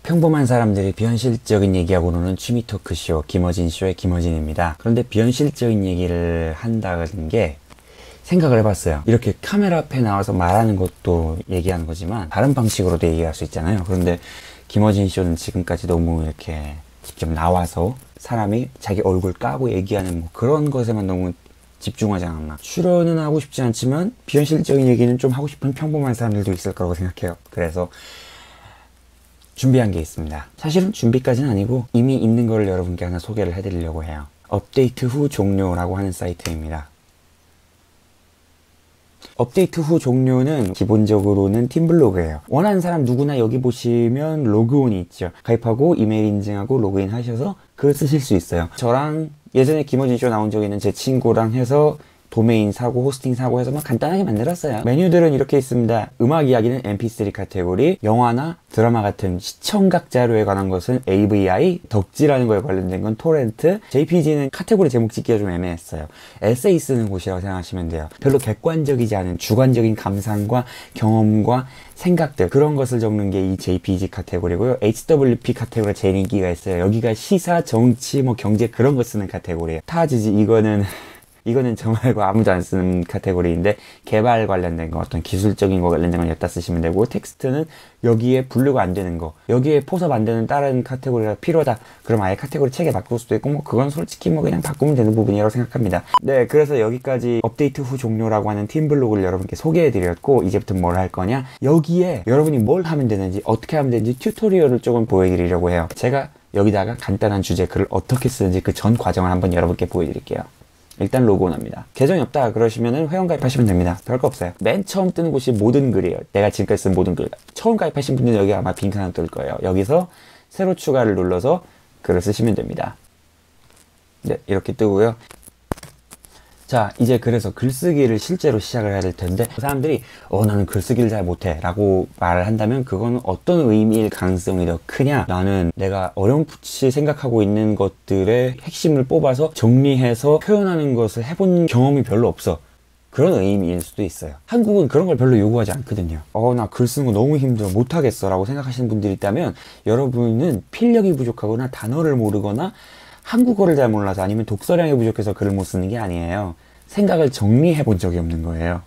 평범한 사람들이 비현실적인 얘기하고노는 취미 토크쇼 김어진쇼의 김어진입니다. 그런데 비현실적인 얘기를 한다는 게 생각을 해봤어요. 이렇게 카메라 앞에 나와서 말하는 것도 얘기하는 거지만 다른 방식으로도 얘기할 수 있잖아요. 그런데 김어진쇼는 지금까지 너무 이렇게 직접 나와서 사람이 자기 얼굴 까고 얘기하는 뭐 그런 것에만 너무 집중하지 않았나. 출연은 하고 싶지 않지만 비현실적인 얘기는 좀 하고 싶은 평범한 사람들도 있을 거라고 생각해요. 그래서 준비한 게 있습니다. 사실은 준비까지는 아니고 이미 있는 걸 여러분께 하나 소개를 해드리려고 해요. 업데이트 후 종료라고 하는 사이트입니다. 업데이트 후 종료는 기본적으로는 팀블로그예요. 원하는 사람 누구나 여기 보시면 로그온이 있죠. 가입하고 이메일 인증하고 로그인 하셔서 글 쓰실 수 있어요. 저랑 예전에 김어진쇼 나온 적 있는 제 친구랑 해서 도메인 사고 호스팅 사고 해서 막 간단하게 만들었어요. 메뉴들은 이렇게 있습니다. 음악 이야기는 mp3 카테고리, 영화나 드라마 같은 시청각 자료에 관한 것은 AVI, 덕질하는 거에 관련된 건 토렌트, JPG는 카테고리 제목 짓기가 좀 애매했어요. 에세이 쓰는 곳이라고 생각하시면 돼요. 별로 객관적이지 않은 주관적인 감상과 경험과 생각들, 그런 것을 적는 게 이 JPG 카테고리고요. HWP 카테고리가 제일 인기가 있어요. 여기가 시사, 정치, 뭐 경제 그런 거 쓰는 카테고리예요. 타지지 이거는 저 말고 아무도 안 쓰는 카테고리인데 개발 관련된 거, 어떤 기술적인 거 관련된 건 여기다 쓰시면 되고, 텍스트는 여기에 분류가 안 되는 거, 여기에 포섭 안 되는 다른 카테고리가 필요하다 그럼 아예 카테고리 체계 바꿀 수도 있고, 뭐 그건 솔직히 뭐 그냥 바꾸면 되는 부분이라고 생각합니다. 네, 그래서 여기까지 업데이트 후 종료라고 하는 팀블로그를 여러분께 소개해 드렸고, 이제부터 뭘 할 거냐, 여기에 여러분이 뭘 하면 되는지, 어떻게 하면 되는지 튜토리얼을 조금 보여드리려고 해요. 제가 여기다가 간단한 주제 글을 어떻게 쓰는지 그 전 과정을 한번 여러분께 보여드릴게요. 일단 로그온 합니다. 계정이 없다 그러시면은 회원가입하시면 됩니다. 별거 없어요. 맨 처음 뜨는 곳이 모든 글이에요. 내가 지금까지 쓴 모든 글. 처음 가입하신 분들은 여기 아마 빈칸 하나 뜰 거예요. 여기서 새로 추가를 눌러서 글을 쓰시면 됩니다. 네, 이렇게 뜨고요. 자, 이제 그래서 글쓰기를 실제로 시작을 해야 될 텐데, 사람들이 나는 글쓰기를 잘 못해 라고 말을 한다면 그거는 어떤 의미일 가능성이 더 크냐, 나는 내가 어렴풋이 생각하고 있는 것들의 핵심을 뽑아서 정리해서 표현하는 것을 해본 경험이 별로 없어, 그런 의미일 수도 있어요. 한국은 그런 걸 별로 요구하지 않거든요. 나 글 쓰는 거 너무 힘들어 못하겠어 라고 생각하시는 분들이 있다면, 여러분은 필력이 부족하거나 단어를 모르거나 한국어를 잘 몰라서, 아니면 독서량이 부족해서 글을 못 쓰는 게 아니에요. 생각을 정리해 본 적이 없는 거예요.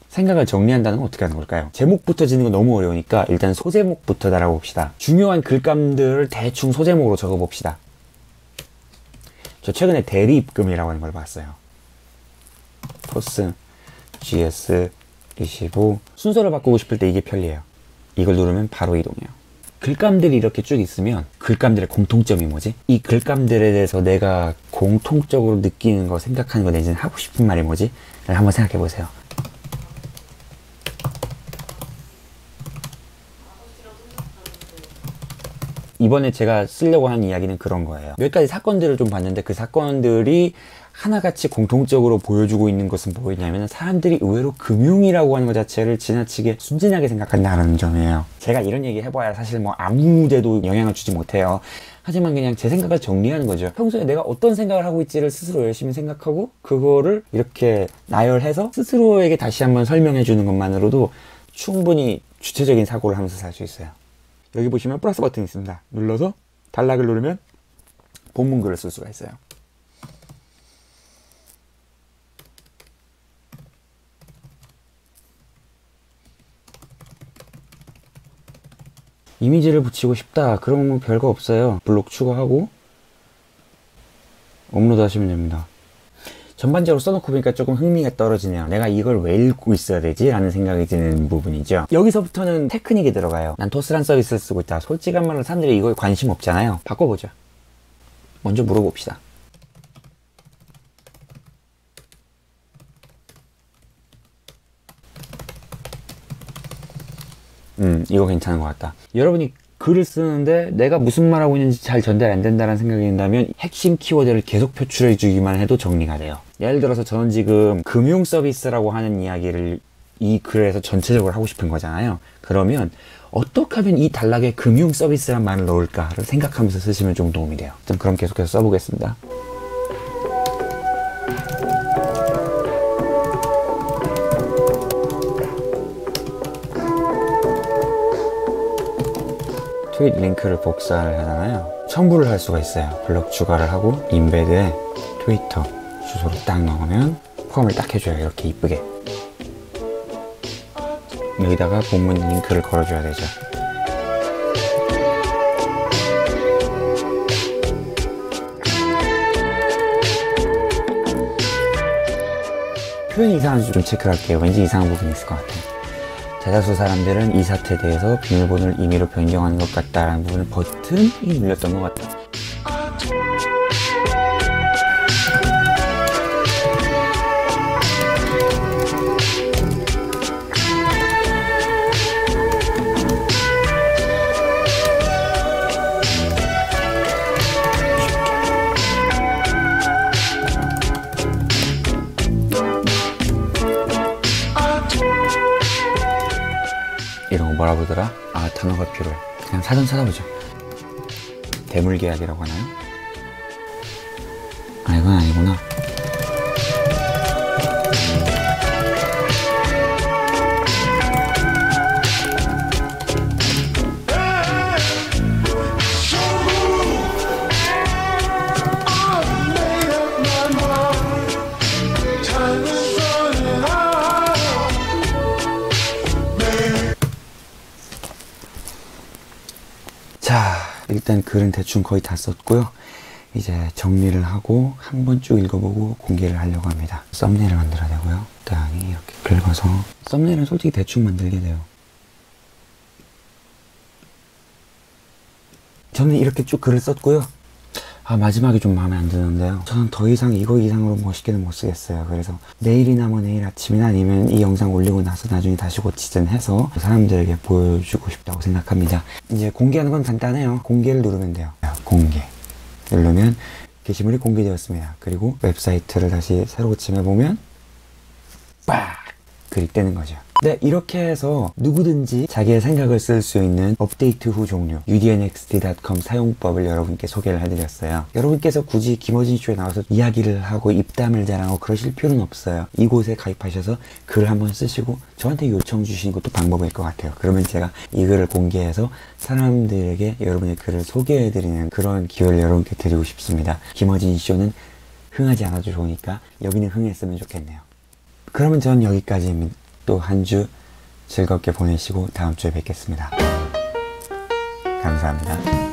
생각을 정리한다는 건 어떻게 하는 걸까요? 제목부터 짓는 건 너무 어려우니까 일단 소제목부터 달아봅시다. 중요한 글감들을 대충 소제목으로 적어봅시다. 저 최근에 대리입금이라고 하는 걸 봤어요. 포스, GS, 25 순서를 바꾸고 싶을 때 이게 편리해요. 이걸 누르면 바로 이동해요. 글감들이 이렇게 쭉 있으면 글감들의 공통점이 뭐지? 이 글감들에 대해서 내가 공통적으로 느끼는 거, 생각하는 거, 내지는 하고 싶은 말이 뭐지? 한번 생각해 보세요. 이번에 제가 쓰려고 하는 이야기는 그런 거예요. 몇 가지 사건들을 좀 봤는데, 그 사건들이 하나같이 공통적으로 보여주고 있는 것은 뭐였냐면, 사람들이 의외로 금융이라고 하는 것 자체를 지나치게 순진하게 생각한다는 점이에요. 제가 이런 얘기 해봐야 사실 뭐 아무데도 영향을 주지 못해요. 하지만 그냥 제 생각을 정리하는 거죠. 평소에 내가 어떤 생각을 하고 있지를 스스로 열심히 생각하고, 그거를 이렇게 나열해서 스스로에게 다시 한번 설명해 주는 것만으로도 충분히 주체적인 사고를 하면서 살 수 있어요. 여기 보시면 플러스 버튼이 있습니다. 눌러서 단락을 누르면 본문글을 쓸 수가 있어요. 이미지를 붙이고 싶다 그러면 뭐 별거 없어요. 블록 추가하고 업로드 하시면 됩니다. 전반적으로 써놓고 보니까 조금 흥미가 떨어지네요. 내가 이걸 왜 읽고 있어야 되지? 라는 생각이 드는 부분이죠. 여기서부터는 테크닉이 들어가요. 난 토스란 서비스를 쓰고 있다. 솔직한 말로 사람들이 이거에 관심 없잖아요. 바꿔보죠. 먼저 물어봅시다. 이거 괜찮은 것 같다. 여러분이 글을 쓰는데 내가 무슨 말하고 있는지 잘 전달 안 된다는 생각이 든다면 핵심 키워드를 계속 표출해 주기만 해도 정리가 돼요. 예를 들어서 저는 지금 금융 서비스라고 하는 이야기를 이 글에서 전체적으로 하고 싶은 거잖아요. 그러면 어떻게 하면 이 단락에 금융 서비스란 말을 넣을까를 생각하면서 쓰시면 좀 도움이 돼요. 그럼 계속해서 써보겠습니다. 트윗 링크를 복사를 하잖아요. 첨부를 할 수가 있어요. 블럭 추가를 하고 인베드에 트위터 주소를 딱 넣으면 포함을 딱 해줘요. 이렇게 이쁘게. 여기다가 본문 링크를 걸어줘야 되죠. 표현이 이상한지 좀 체크를 할게요. 왠지 이상한 부분이 있을 것 같아요. 대다수 사람들은 이 사태에 대해서 비밀번호를 임의로 변경하는 것 같다라는 부분을 버튼이 눌렸던 것 같다. 이런 거 뭐라 보더라? 아, 단어가 필요해. 그냥 사전 찾아보죠. 대물계약이라고 하나요? 아, 이건 아니구나. 자, 일단 글은 대충 거의 다 썼고요. 이제 정리를 하고 한 번 쭉 읽어보고 공개를 하려고 합니다. 썸네일을 만들어야 되고요. 땅이 이렇게 긁어서 썸네일은 솔직히 대충 만들게 돼요. 저는 이렇게 쭉 글을 썼고요. 아, 마지막이 좀 마음에 안 드는데요. 저는 더 이상 이거 이상으로 멋있게는 못 쓰겠어요. 그래서 내일이나 뭐 내일 아침이나 아니면 이 영상 올리고 나서 나중에 다시 고치든 해서 사람들에게 보여주고 싶다고 생각합니다. 이제 공개하는 건 간단해요. 공개를 누르면 돼요. 공개 누르면 게시물이 공개되었습니다. 그리고 웹사이트를 다시 새로 고침해보면 빡! 글이 뜨는 거죠. 네, 이렇게 해서 누구든지 자기의 생각을 쓸 수 있는 업데이트 후 종료 udnxt.com 사용법을 여러분께 소개를 해드렸어요. 여러분께서 굳이 김어진 쇼에 나와서 이야기를 하고 입담을 자랑하고 그러실 필요는 없어요. 이곳에 가입하셔서 글을 한번 쓰시고 저한테 요청 주시는 것도 방법일 것 같아요. 그러면 제가 이 글을 공개해서 사람들에게 여러분의 글을 소개해드리는 그런 기회를 여러분께 드리고 싶습니다. 김어진 쇼는 흥하지 않아도 좋으니까 여기는 흥했으면 좋겠네요. 그러면 전 여기까지입니다. 또 한 주 즐겁게 보내시고 다음 주에 뵙겠습니다. 감사합니다.